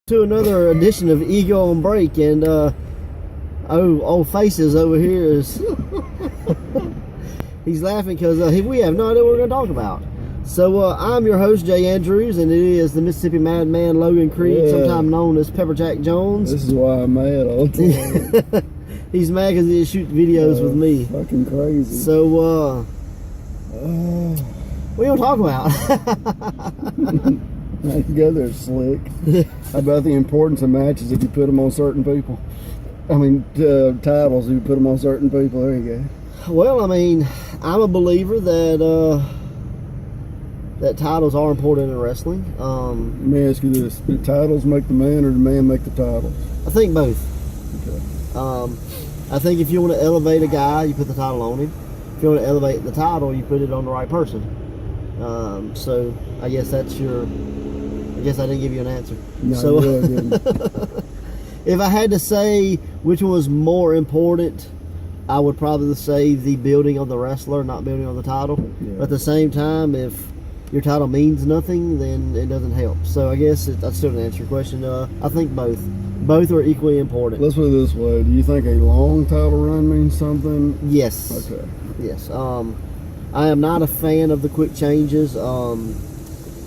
To another edition of Ego on Break, and old Faces over here is he's laughing because we have no idea what we're going to talk about. So I'm your host, Jay Andrews, and it is the Mississippi Madman Logan Creed, sometime known as Pepper Jack Jones. This is why I'm mad all the time. He's mad because he shoots videos with me. Fucking crazy. So what are you going to talk about? You go there, slick. How about the importance of matches if you put them on certain people? I mean, titles if you put them on certain people. There you go. Well, I mean, I'm a believer that that titles are important in wrestling. Let me ask you this: do titles make the man, or the man make the titles? I think both. Okay. I think if you want to elevate a guy, you put the title on him. If you want to elevate the title, you put it on the right person. So I guess that's your. I guess I didn't give you an answer. No, so, you really didn't. If I had to say which one was more important, I would probably say the building of the wrestler, not building on the title. Yeah. But at the same time, if your title means nothing, then it doesn't help. So I guess I still didn't answer your question. I think both. Both are equally important. Let's put it this way. Do you think a long title run means something? Yes. Okay. Yes. I am not a fan of the quick changes.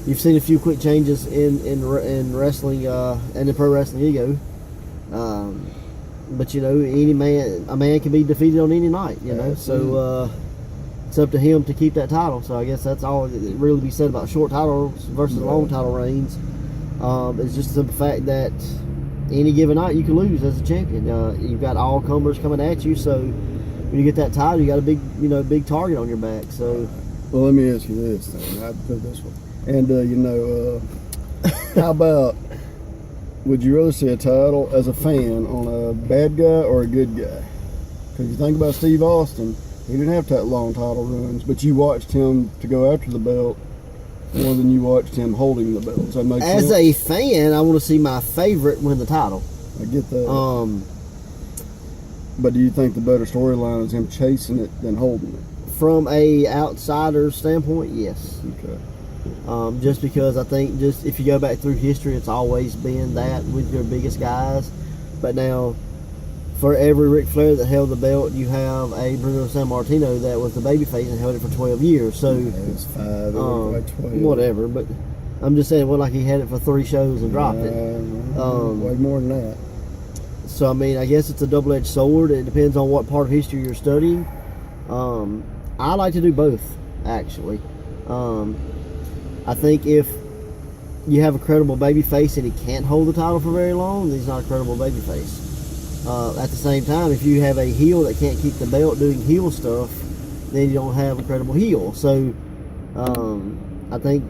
You've seen a few quick changes in wrestling and in pro wrestling ego, but you know, a man can be defeated on any night. You know, so it's up to him to keep that title. So I guess that's all that really be said about short titles versus long title reigns. It's just the simple fact that any given night you can lose as a champion. You've got all comers coming at you, so when you get that title, you got a big target on your back. So, well, let me ask you this thing. I'd put it this way. And, how about, would you rather see a title as a fan on a bad guy or a good guy? Because you think about Steve Austin, he didn't have that long title runs, but you watched him to go after the belt more than you watched him holding the belt. Does that make sense? As a fan, I want to see my favorite win the title. I get that. But do you think the better storyline is him chasing it than holding it? From a outsider's standpoint, yes. Okay. Just because I think if you go back through history, it's always been that with your biggest guys. But now, for every Ric Flair that held the belt, you have a Bruno Sammartino that was the babyface and held it for 12 years. So it's 5, like 12. Whatever. But I'm just saying, like he had it for 3 shows and dropped it. Way more than that. So I mean, I guess it's a double-edged sword. It depends on what part of history you're studying. I like to do both, actually. I think if you have a credible babyface and he can't hold the title for very long, then he's not a credible babyface. At the same time, if you have a heel that can't keep the belt doing heel stuff, then you don't have a credible heel. So I think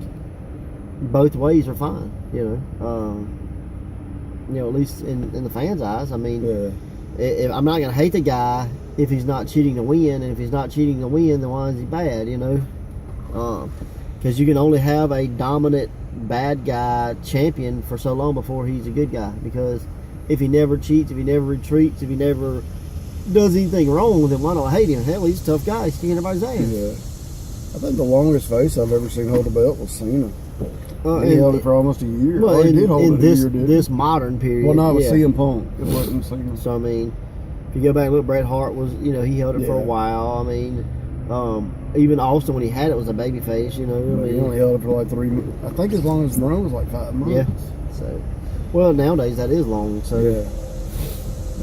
both ways are fine. At least in the fans' eyes. I mean, I'm not gonna hate the guy if he's not cheating to win, and if he's not cheating to win, then why is he bad? Because you can only have a dominant bad guy champion for so long before he's a good guy. Because if he never cheats, if he never retreats, if he never does anything wrong, then why don't I hate him? Hell, he's a tough guy. He's kicking everybody's ass. Yeah. I think the longest face I've ever seen hold a belt was Cena. He held it for almost a year. Well, he did hold it a year, didn't he? This modern period. Well, no, it was CM Punk. It wasn't Cena. So, I mean, if you go back and look, Bret Hart was, he held it for a while. I mean, even Austin, when he had it, was a baby face, he only held it for like 3 months. I think as long as the run was like 5 months. Yeah. So, well, nowadays that is long. So yeah.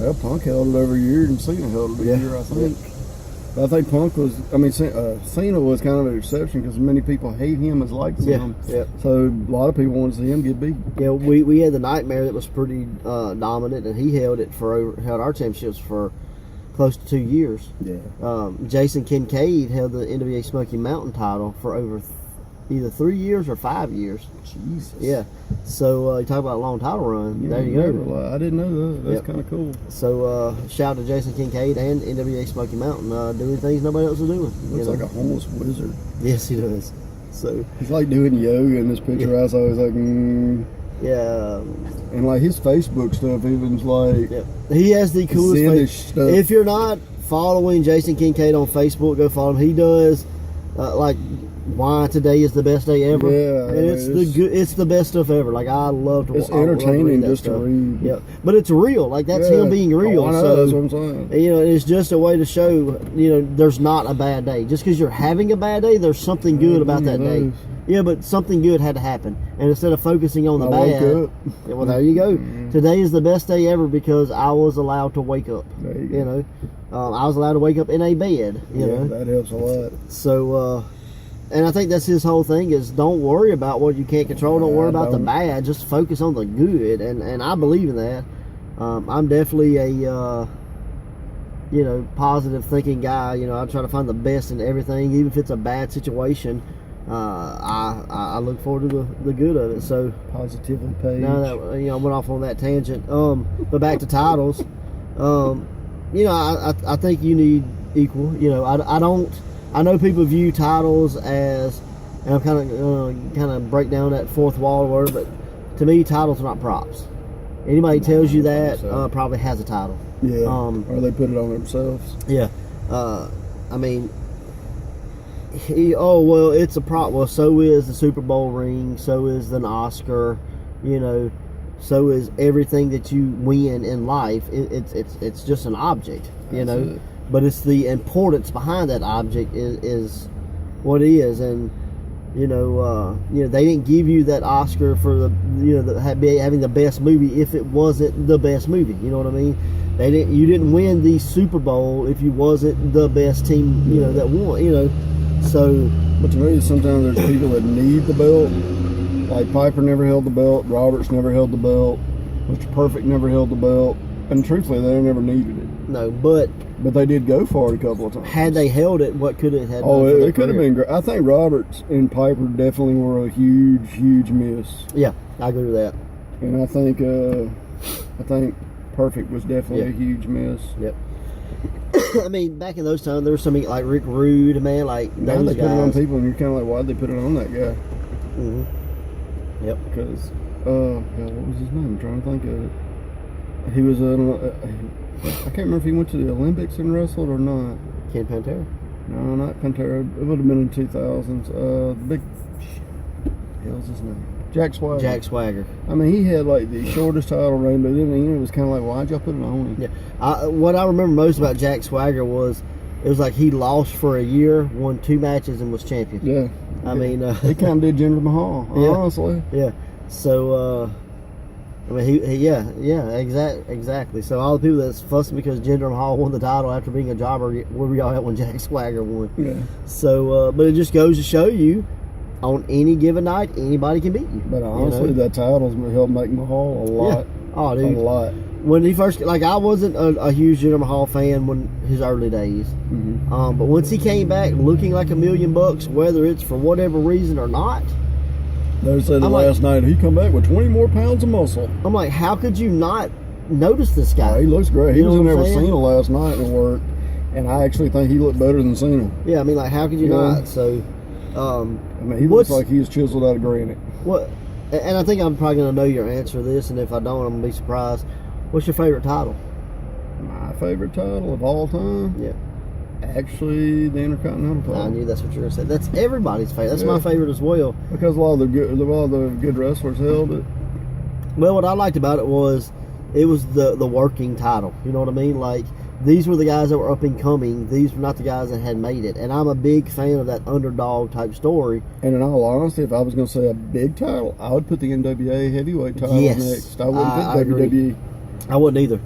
Well, Punk held it over a year, and Cena held it a year, I think. Yeah. But I think Punk was. I mean, Cena was kind of an exception because many people hate him as like him. Yeah. So a lot of people wanted to see him get beat. Yeah, we had the Nightmare that was pretty dominant, and he held our championships for close to 2 years. Yeah. Jason Kincaid held the NWA Smoky Mountain title for over either 3 years or 5 years. Jesus. Yeah. So you talk about a long title run. Yeah, there you go. I didn't know that. That's kind of cool. So shout out to Jason Kincaid and NWA Smoky Mountain doing things nobody else is doing. Looks like a homeless wizard. Yes, he does. So he's like doing yoga in this picture. I was always like, Yeah. And like his Facebook stuff, even's like, he has the coolest stuff. If you're not following Jason Kincaid on Facebook, go follow him. He does like why today is the best day ever. Yeah, and it's the best stuff ever. Like I love to. It's I love to entertaining read that just stuff. to read. Yeah, but it's real. Like that's him being real. I know, so that's what I'm saying. it's just a way to show there's not a bad day. Just because you're having a bad day, there's something good about that day. Yeah, but something good had to happen, and instead of focusing on the bad, woke up. well, there you go. Today is the best day ever because I was allowed to wake up. There you go. I was allowed to wake up in a bed. You know, that helps a lot. so. And I think that's his whole thing is don't worry about what you can't control. Don't worry about the bad. Just focus on the good. And I believe in that. I'm definitely a, positive thinking guy. I try to find the best in everything. Even if it's a bad situation, I look forward to the good of it. So Positively page. now that, I went off on that tangent. But back to titles. I think you need equal. I know people view titles as, and I'm kind of break down that fourth wall word, but to me, titles are not props. Anybody tells you that probably has a title. Yeah. Or they put it on themselves. Yeah. I mean, it's a prop. Well, so is the Super Bowl ring. So is an Oscar. So is everything that you win in life. It's just an object. It. But it's the importance behind that object is what it is, and they didn't give you that Oscar for having the best movie if it wasn't the best movie. You know what I mean? You didn't win the Super Bowl if you wasn't the best team. That won. So. But to me, sometimes there's people that need the belt. Like Piper never held the belt, Roberts never held the belt, Mr. Perfect never held the belt, and truthfully, they never needed it. No, but they did go for it a couple of times. Had they held it, what could it have done? Oh, it could have been great. I think Roberts and Piper definitely were a huge, huge miss. Yeah, I agree with that. And I think Perfect was definitely a huge miss. Yep. I mean, back in those times, there was something like Rick Rude, man, like now those they guys. put it on people, and you're kind of like, why'd they put it on that guy? Mm-hmm. Yep. Because, what was his name? I'm trying to think of it. He was I can't remember if he went to the Olympics and wrestled or not. Ken Pantera? No, not Pantera. It would have been in the 2000s. The big, hell's his name? Jack Swagger. Jack Swagger. I mean, he had like the shortest title reign, but then it was kind of like, why'd y'all put it on him? Yeah. What I remember most about Jack Swagger was it was like he lost for a year, won 2 matches, and was champion. Yeah. I mean, he kind of did Jinder Mahal, honestly. Yeah. So, I mean, exactly. So all the people that's fussing because Jinder Mahal won the title after being a jobber, where were y'all at when Jack Swagger won? Yeah. So, but it just goes to show you, on any given night, anybody can beat you. But honestly, that title's helped make Mahal a lot. Yeah. Oh, dude. A lot. When he first, I wasn't a huge Jinder Mahal fan when his early days. Mm-hmm. But once he came back looking like $1,000,000, whether it's for whatever reason or not, they said last night he come back with 20 more pounds of muscle. I'm like, how could you not notice this guy? Oh, he looks great. He was in there with Cena last night at work, and I actually think he looked better than Cena. Yeah, I mean, like, how could you not? So, I mean, he looks like he was chiseled out of granite. What? And I think I'm probably going to know your answer to this, and if I don't, I'm going to be surprised. What's your favorite title? My favorite title of all time? Yeah. Actually, the Intercontinental title. I knew that's what you were going to say. That's everybody's favorite. That's my favorite as well. Because a lot of the good wrestlers held it. Well, what I liked about it was the working title. You know what I mean? Like, these were the guys that were up and coming. These were not the guys that had made it. And I'm a big fan of that underdog type story. And in all honesty, if I was going to say a big title, I would put the NWA heavyweight title next. I wouldn't put WWE. I wouldn't either.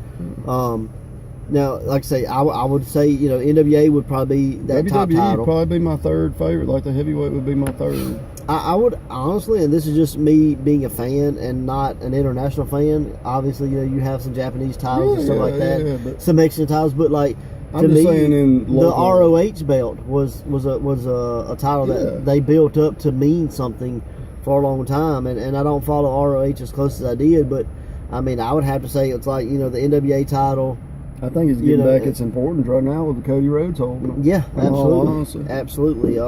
Now, like I say, I would say, NWA would probably be that top title. WWE would probably be my third favorite. Like the heavyweight would be my third. I would honestly, and this is just me being a fan and not an international fan. Obviously, you have some Japanese titles and stuff like that, some Mexican titles, but like to me, the ROH belt was a title that they built up to mean something for a long time, and I don't follow ROH as close as I did, but I mean, I would have to say it's like the NWA title. I think it's getting back its importance right now with the Cody Rhodes holding them. Yeah, absolutely.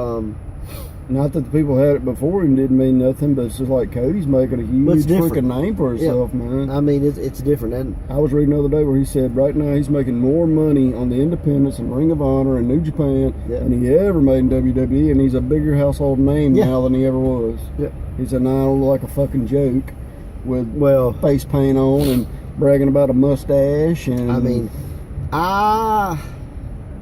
not that the people had it before him didn't mean nothing, but it's just like Cody's making a But it's huge different. freaking name for himself, man. I mean, it's different. And I was reading the other day where he said right now he's making more money on the Independents and Ring of Honor and New Japan Yeah. than he ever made in WWE, and he's a bigger household name Yeah. now than he ever was. Yeah. He's a now like a fucking joke with well, face paint on and bragging about a mustache. And I mean, I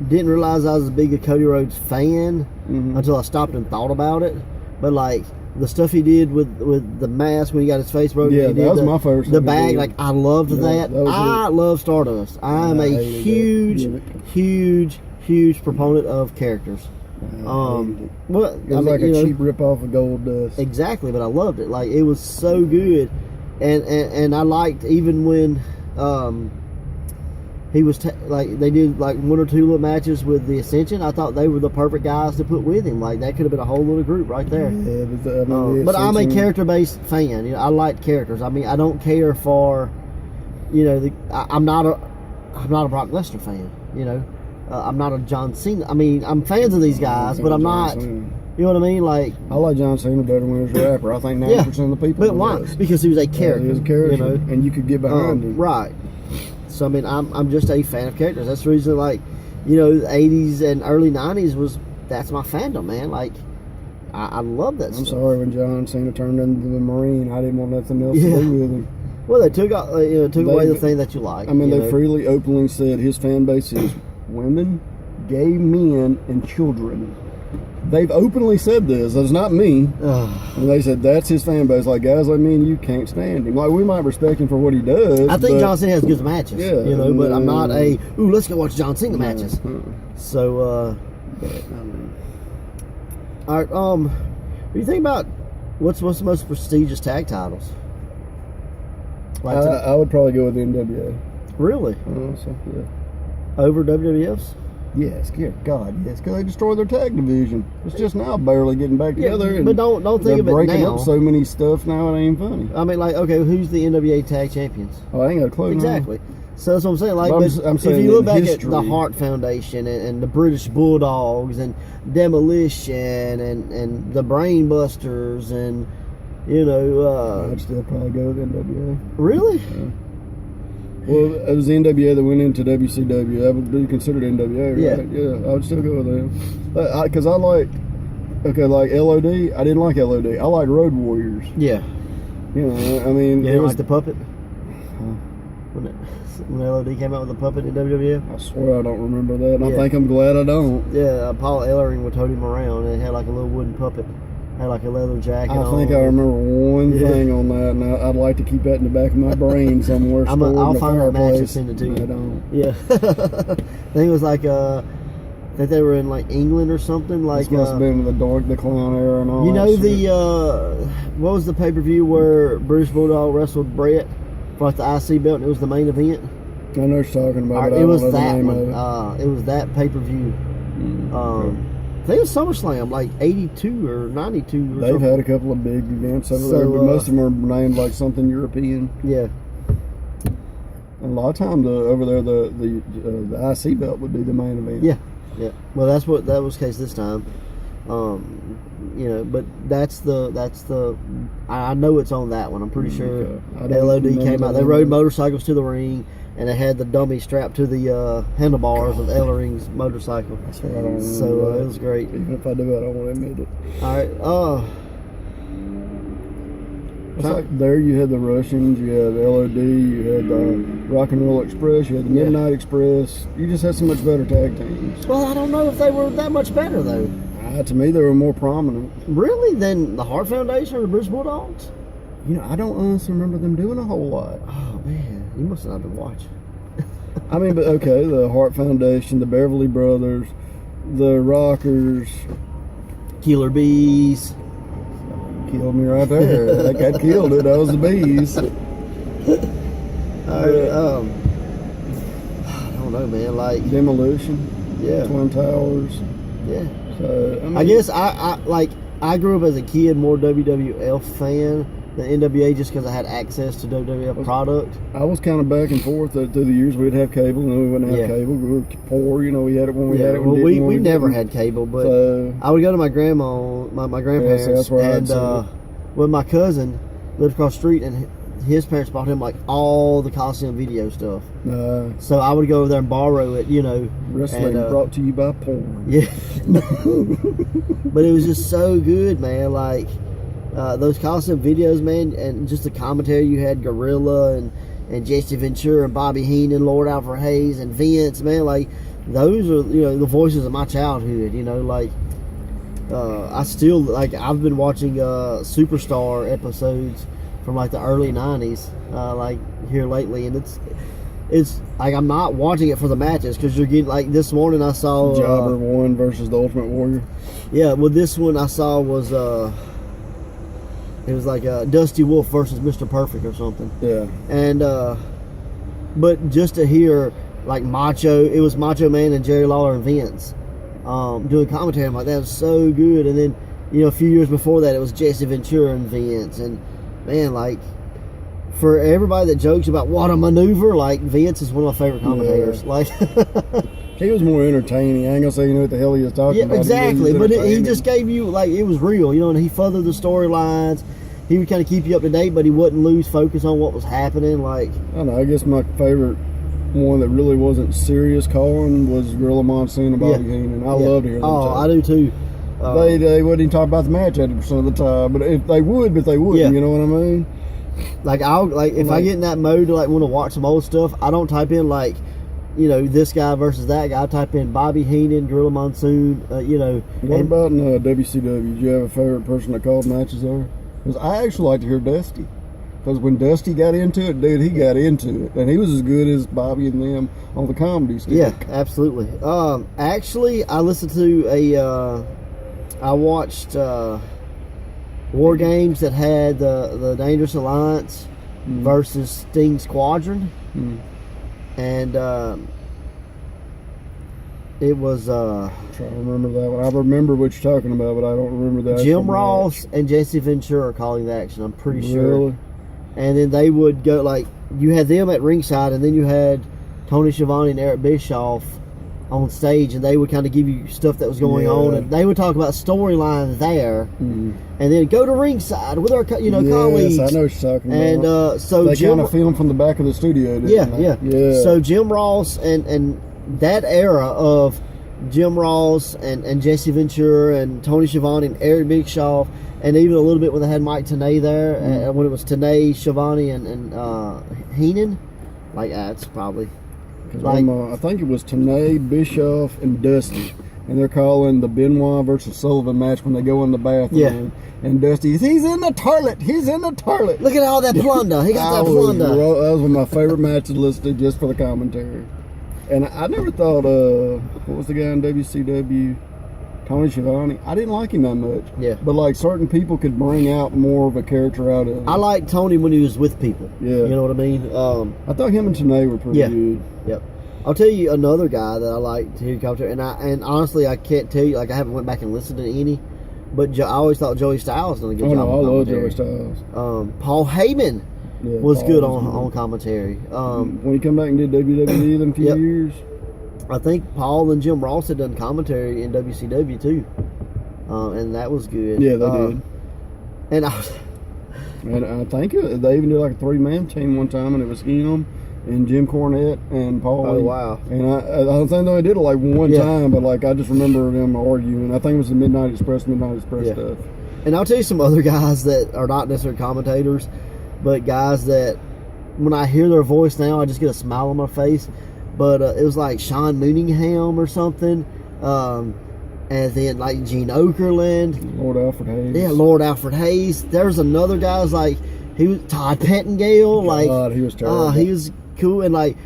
didn't realize I was as big a Cody Rhodes fan Mhm. until I stopped and thought about it. But like the stuff he did with the mask when he got his face broken, Yeah, he did that was the, my first the thing he bag. did. Like I loved Yeah, that. that was I love Stardust. I am I a hated huge, that. huge proponent of characters. Well, It was like a cheap rip off of Gold Dust. Exactly, but I loved it. Like it was so good, and I liked even when he was like they did like one or two little matches with the Ascension. I thought they were the perfect guys to put with him. Like that could have been a whole little group right there. Yeah, but, But I'm a character-based fan. You know, I like characters. I mean, I don't care for, you know, I'm not a Brock Lesnar fan. You know, I'm not a John Cena. I mean, I'm fans of these guys, but I'm not. You know what I mean? Like I like John Cena better when he was a rapper. I think 90% of the people. But why? does. Because he was a character. He was a character, You know, and you could get behind him. right. So I mean, I'm just a fan of characters. That's the reason, like, you know, the '80s and early '90s that's my fandom, man. Like, I love that. I'm stuff. sorry when John Cena turned into the Marine. I didn't want nothing else Yeah. to do with him. Well, they took away They- the thing that you like. I mean, you they know? freely, openly said his fan base is women, gay men, and children. They've openly said this. That's not me. And they said that's his fan base. Like, guys like me and you can't stand him. Like, we might respect him for what he does. I think but John Cena has good matches. Yeah, You know, but I'm not let's go watch John Cena matches. So, all right. What do you think about what's the most prestigious tag titles? Like I would probably go with NWA. really So, yeah. over WWF's? Yes, good God, yes, because they destroyed their tag division. It's just now barely getting back together. Yeah, and but don't think they're of it breaking now. up so many stuff now. It ain't funny. I mean, like, okay, who's the NWA tag champions? Oh, I ain't got a clue. Exactly. So that's what I'm saying. Like, But but I'm if saying you look in back history- at the Hart Foundation and the British Bulldogs and Demolition and the Brain Busters and you know, I'd still probably go with NWA. really? Well, it was the NWA that went into WCW. That would be considered NWA, right? Yeah. Yeah, I would still go with them. Because I like, like LOD. I didn't like LOD. I like Road Warriors. Yeah. You know, I mean, You it didn't was. like the puppet? When LOD came out with the puppet in WWF? I swear I don't remember that. And Yeah. I think I'm glad I don't. Yeah, Paul Ellering would tote him around and it had like a little wooden puppet. Had like a leather jacket I on. think I remember one Yeah. thing on that, and I'd like to keep that in the back of my brain somewhere. I'll stored in find the that match and fireplace. send it to you. I don't. Yeah. I think it was like, I think they were in like England or something. Like, This must have been the Dork the Clown era and all you that know shit. what was the pay-per-view where Bruce Bulldog wrestled Brett for like the IC belt and it was the main event? I know what you're talking about. Alright, but I it don't was know the that name one. of it. It was that pay-per-view. I think it was SummerSlam, like 82 or 92 or They've something. had a couple of big events over So, there, but most of them are named like something European. Yeah. And a lot of times over there, the IC belt would be the main event. Yeah. Yeah. Well, that was the case this time. You know, but that's the I know it's on that one. I'm pretty sure Okay. I don't LOD remember came out. that They one. rode motorcycles to the ring, and they had the dummy strapped to the handlebars of Ellering's motorcycle. I swear I don't remember. So that. it was great. Even if I do, I don't want to admit it. All right. It's like there you had the Russians, you had LOD, you had the Rock and Roll Express, you had the Yeah. Midnight Express. You just had so much better tag teams. Well, I don't know if they were that much better though. To me, they were more prominent. Really, than the Hart Foundation or the Bruce Bulldogs? You know, I don't honestly remember them doing a whole lot. Oh man, you must not have been watching. I mean, but okay, the Hart Foundation, the Beverly Brothers, the Rockers. Killer Bees. Killed me right there. That got killed it. That was the Bees. I don't know, man. Like, Demolition. yeah, Twin Towers. yeah. So, I mean, I guess I grew up as a kid more WWF fan, the NWA just because I had access to WWF product. I was kind of back and forth through the years. We'd have cable, and then we wouldn't have cable. We were poor, you know. We had it when we had it. Well, when we never had cable, but I would go to my grandma, my grandparents, and with my cousin lived across the street, and his parents bought him like all the Coliseum video stuff. So I would go over there and borrow it, you know. Wrestling brought to you by porn. Yeah. But it was just so good, man. Like those Coliseum videos, man, and just the commentary you had, Gorilla and Jesse Ventura and Bobby Heenan, Lord Alfred Hayes and Vince, man. Like those are, you know, the voices of my childhood. You know, like I still like. I've been watching Superstar episodes from like the early 90s, like here lately, and it's like I'm not watching it for the matches because you're getting like this morning I saw Jobber 1 versus the Ultimate Warrior. Yeah, well, this one I saw was it was like Dusty Wolf versus Mr. Perfect or something. Yeah, and but just to hear like it was Macho Man and Jerry Lawler and Vince doing commentary. I'm like, that was so good. And then, you know, a few years before that, it was Jesse Ventura and Vince. And man, like, for everybody that jokes about what a maneuver, like, Vince is one of my favorite commentators. Yeah. Like, he was more entertaining. I ain't gonna say you know what the hell he was talking about. Yeah, exactly. But he just gave you, like, it was real, you know, and he furthered the storylines. He would kind of keep you up to date, but he wouldn't lose focus on what was happening. Like, I don't know. I guess my favorite one that really wasn't serious calling was Gorilla Monsoon and Bobby Heenan. I loved hearing them talk. I do too. They wouldn't even talk about the match 80% of the time, but if they would, they wouldn't. You know what I mean? Like if I get in that mode to like want to watch some old stuff, I don't type in like, you know, this guy versus that guy. I type in Bobby Heenan, Gorilla Monsoon. You know. What about in WCW? Did you have a favorite person that called matches there? Because I actually like to hear Dusty. Because when Dusty got into it, dude, he got into it, and he was as good as Bobby and them on the comedy stick. Yeah, absolutely. Actually, I listened to I watched War Games that had the Dangerous Alliance versus Sting Squadron, and it was. I'm trying to remember that one. I remember what you're talking about, but I don't remember that. Jim Ross and Jesse Ventura calling the action. I'm pretty sure. Really? And then they would go like you had them at ringside, and then you had Tony Schiavone and Eric Bischoff on stage, and they would kind of give you stuff that was going on, and they would talk about storylines there, and then go to ringside with our colleagues. Yes, I know what you're talking about. And so they kind of filmed from the back of the studio. Yeah. So Jim Ross and that era of Jim Ross and Jesse Ventura and Tony Schiavone and Eric Bischoff, and even a little bit when they had Mike Tenay there, when it was Tenay, Schiavone, and Heenan. Like, that's probably... Like, I think it was Tenay, Bischoff, and Dusty. And they're calling the Benoit versus Sullivan match when they go in the bathroom. Yeah. And Dusty's, he's in the toilet. He's in the toilet. Look at all that plunder. He got that plunder. That was one of my favorite matches listed just for the commentary. And I never thought, what was the guy in WCW? Tony Schiavone. I didn't like him that much. Yeah. But like certain people could bring out more of a character out of him. I liked Tony when he was with people. Yeah. You know what I mean? I thought him and Tenay were pretty good. Yep. I'll tell you another guy that I like to hear commentary, and honestly I can't tell you, like I haven't went back and listened to any, but I always thought Joey Styles done a good job. I love Joey Styles. Paul Heyman was good on commentary. When he come back and did WWE in a few years. I think Paul and Jim Ross had done commentary in WCW too, and that was good. Yeah, they did. And I think they even did like a 3-man team one time, and it was him and Jim Cornette and Paul. Oh, wow. And I think they only did it like one time, but like I just remember them arguing. I think it was the Midnight Express stuff. And I'll tell you some other guys that are not necessarily commentators, but guys that when I hear their voice now, I just get a smile on my face. But it was like Sean Mooningham or something. And then like Gene Okerlund. Lord Alfred Hayes. Yeah, Lord Alfred Hayes. There's another guy like he was Todd Pettengill. God, he was terrible. He was cool. And like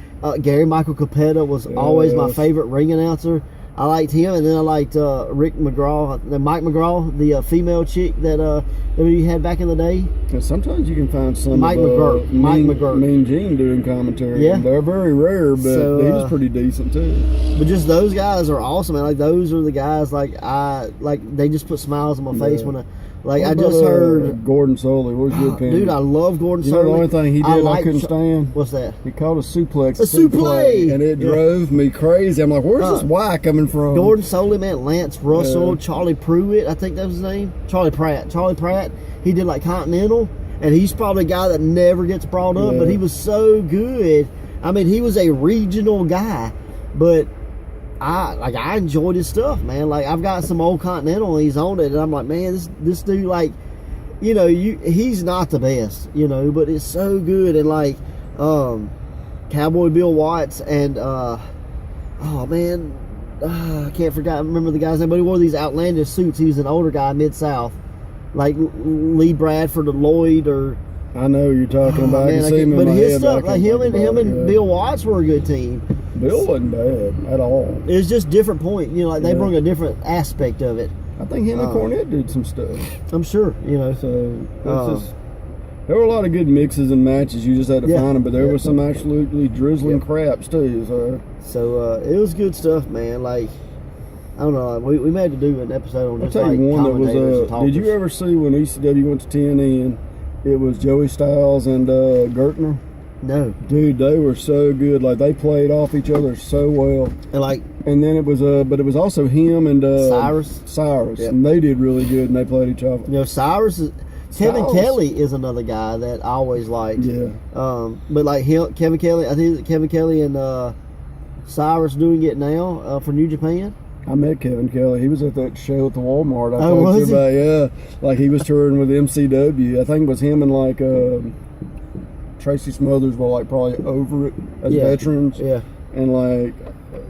Gary Michael Capetta was always my favorite ring announcer. I liked him, and then I liked Mike McGraw, the female chick that we had back in the day. And sometimes you can find some Mike McGurk. Mean Gene doing commentary. Yeah, they're very rare, but he was pretty decent too. But just those guys are awesome, man. Like those are the guys they just put smiles on my face Like, What I just about, heard. Gordon Soley. What was your opinion? Dude, I love Gordon You know Soley. the only thing he did I couldn't stand? What's that? He called a suplex A suplex! and it Yeah. drove me crazy. I'm like, where's this Y coming from? Gordon Soley, man, Lance Russell, Yeah. Charlie Pruitt, I think that was his name. Charlie Pratt. He did like Continental, and he's probably a guy that never gets brought up, Yeah. but he was so good. I mean, he was a regional guy, but I enjoyed his stuff, man. Like, I've got some old Continental, and he's on it, and I'm like, man, this dude, like, you know, he's not the best, you know, but it's so good. And like Cowboy Bill Watts and oh man, I can't remember the guy's name, but he wore these outlandish suits. He was an older guy, Mid-South, like Lee Bradford or Lloyd or. I know who you're talking about. Man, I can see him in but my his head, stuff, but I like can't think him about and it, yeah. Bill Watts were a good team. Bill wasn't bad at all. It was just different point, you know, like they Yeah. brought a different aspect of it. I think him and Cornette did some stuff. I'm sure, you know. So it's just, there were a lot of good mixes and matches. You just had to Yeah. find them, but there Yeah. was some absolutely drizzling Yeah. craps too. So It was good stuff, man. Like, I don't know, we may have to do an episode on I'll just tell like you one that commentators was. and Did you talkers. ever see when ECW went to TNN? It was Joey Styles and Gertner. No, Dude, they were so good. Like they played off each other so well. and like And then it was but it was also him and Cyrus. Cyrus, Yep. and they did really good, and they played each other. You know, Cyrus is Kevin Styles. Kelly is another guy that I always liked. Yeah, But like him, Kevin Kelly, I think Kevin Kelly and Cyrus doing it now for New Japan. I met Kevin Kelly. He was at that show at the Walmart. I Oh, talked to was you he? about. Yeah, like he was touring with MCW. I think it was him and like Tracy Smothers were like probably over it as Yeah. veterans, Yeah. and like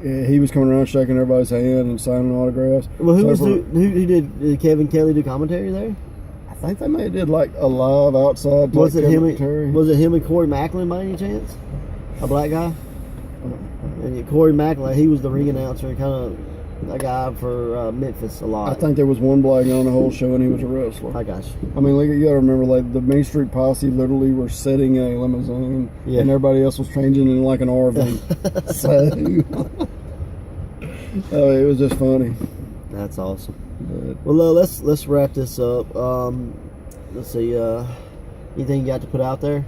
he was coming around shaking everybody's hand and signing autographs. Well, So who did Kevin Kelly do commentary there? I think they may have did like a live outside. Was it him? commentary. Was it him and Corey Macklin by any chance? A black guy. And Corey Macklin, he was the ring announcer, kind of a guy for Memphis a lot. I think there was one black guy on the whole show, and he was a wrestler. I got you. I mean, you got to remember, like the Main Street Posse literally were setting a limousine, Yeah. and everybody else was changing in like an RV. So, it was just funny. That's awesome. But Well, let's wrap this up. Let's see. Anything you got to put out there?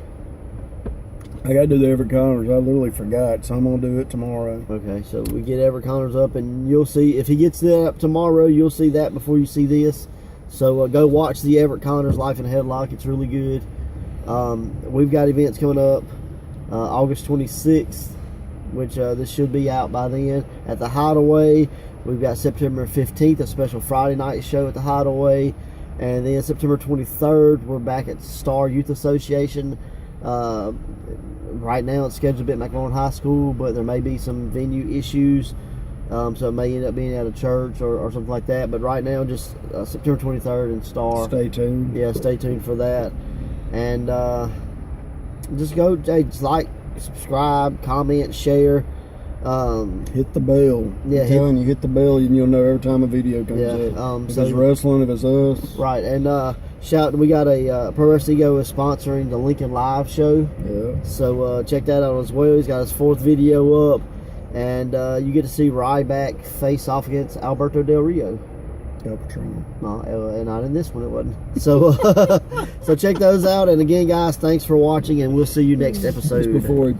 I got to do the Everett Connors. I literally forgot, so I'm gonna do it tomorrow. Okay, so we get Everett Connors up, and you'll see if he gets that up tomorrow. You'll see that before you see this. So go watch the Everett Connors Life in a Headlock. It's really good. We've got events coming up August 26th, which this should be out by then at the Hideaway. We've got September 15th, a special Friday night show at the Hideaway, and then September 23rd, we're back at Star Youth Association. Right now it's scheduled at McLaurin High School, but there may be some venue issues, so it may end up being at a church or something like that. But right now, just September 23rd in Star. Stay tuned. Yeah, stay tuned for that. And just go, just like, subscribe, comment, share. Hit the bell. Yeah, I'm telling you, hit the bell, and you'll know every time a video comes Yeah, up. If so- it's wrestling, if it's us. Right, and we got a Pro Wrestling Ego is sponsoring the Lincoln Live show. Yeah. So check that out as well. He's got his 4th video up, and you get to see Ryback face off against Alberto Del Rio. El Patron. No, not in this one, it wasn't. So, so check those out. And again, guys, thanks for watching, and we'll see you next episode. Just before he